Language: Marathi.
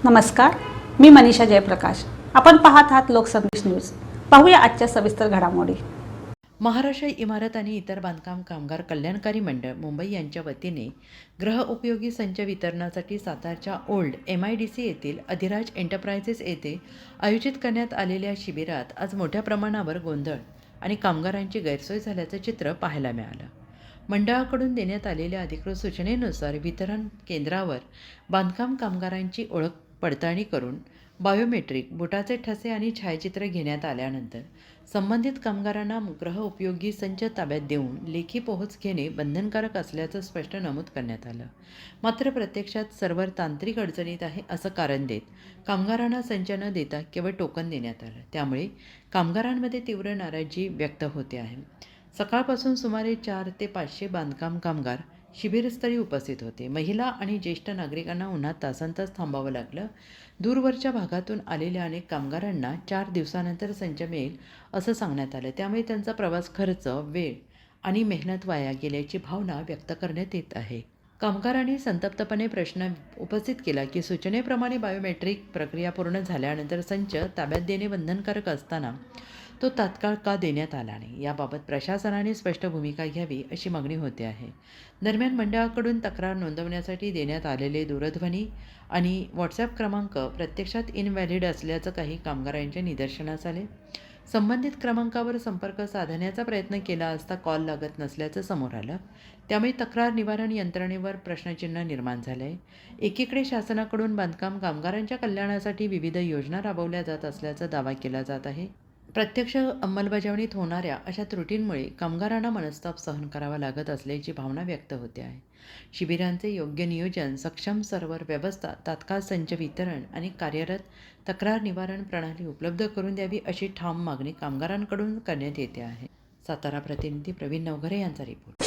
नमस्कार, मी मनीषा जयप्रकाश. आपण पाहत आहात लोकसंदेश न्यूज. पाहूया आजच्या सविस्तर घडामोडी. महाराष्ट्र इमारत आणि इतर बांधकाम कामगार कल्याणकारी मंडळ मुंबई यांच्या वतीने गृहउपयोगी संच वितरणासाठी सातारच्या ओल्ड MIDC येथील अधिराज एंटरप्राइजेस येथे आयोजित करण्यात आलेल्या शिबिरात आज मोठ्या प्रमाणावर गोंधळ आणि कामगारांची गैरसोय झाल्याचं चित्र पाहायला मिळालं. मंडळाकडून देण्यात आलेल्या अधिकृत सूचनेनुसार वितरण केंद्रावर बांधकाम कामगारांची ओळख पडताळणी करून बायोमेट्रिक, बुटाचे ठसे आणि छायाचित्र घेण्यात आल्यानंतर संबंधित कामगारांना गृहउपयोगी संच ताब्यात देऊन लेखी पोहोच घेणे बंधनकारक असल्याचं स्पष्ट नमूद करण्यात आलं. मात्र प्रत्यक्षात सर्व्हर तांत्रिक अडचणीत आहे असं कारण देत कामगारांना संच न देता केवळ टोकन देण्यात आलं. त्यामुळे कामगारांमध्ये तीव्र नाराजी व्यक्त होते आहे. सकाळपासून सुमारे 400 ते 500 बांधकाम कामगार शिबिरस्थळी उपस्थित होते. महिला आणि ज्येष्ठ नागरिकांना उन्हात तासनतास थांबावं लागलं. दूरवरच्या भागातून आलेल्या अनेक कामगारांना 4 दिवसानंतर संच मिळेल असं सांगण्यात आलं. त्यामुळे त्यांचा प्रवास खर्च, वेळ आणि मेहनत वाया गेल्याची भावना व्यक्त करण्यात येत आहे. कामगारांनी संतप्तपणे प्रश्न उपस्थित केला की सूचनेप्रमाणे बायोमेट्रिक प्रक्रिया पूर्ण झाल्यानंतर संच ताब्यात देणे बंधनकारक असताना तो तात्काळ का देण्यात आला नाही, याबाबत प्रशासनाने स्पष्ट भूमिका घ्यावी अशी मागणी होते आहे. दरम्यान मंडळाकडून तक्रार नोंदवण्यासाठी देण्यात आलेले दूरध्वनी आणि व्हॉट्सॲप क्रमांक प्रत्यक्षात इनव्हॅलिड असल्याचं काही कामगारांच्या निदर्शनास आले. संबंधित क्रमांकावर संपर्क साधण्याचा प्रयत्न केला असता कॉल लागत नसल्याचं समोर आलं. त्यामुळे तक्रार निवारण यंत्रणेवर प्रश्नचिन्ह निर्माण झालं आहे. एकीकडे शासनाकडून बांधकाम कामगारांच्या कल्याणासाठी विविध योजना राबवल्या जात असल्याचा दावा केला जात आहे. प्रत्यक्ष अंमलबजावणीत होणाऱ्या अशा त्रुटींमुळे कामगारांना मनस्ताप सहन करावा लागत असल्याची भावना व्यक्त होते आहे. शिबिरांचे योग्य नियोजन, सक्षम सर्व्हर व्यवस्था, तात्काळ संच वितरण आणि कार्यरत तक्रार निवारण प्रणाली उपलब्ध करून द्यावी अशी ठाम मागणी कामगारांकडून करण्यात येते आहे. सातारा प्रतिनिधी प्रवीण नवघरे यांचा रिपोर्ट.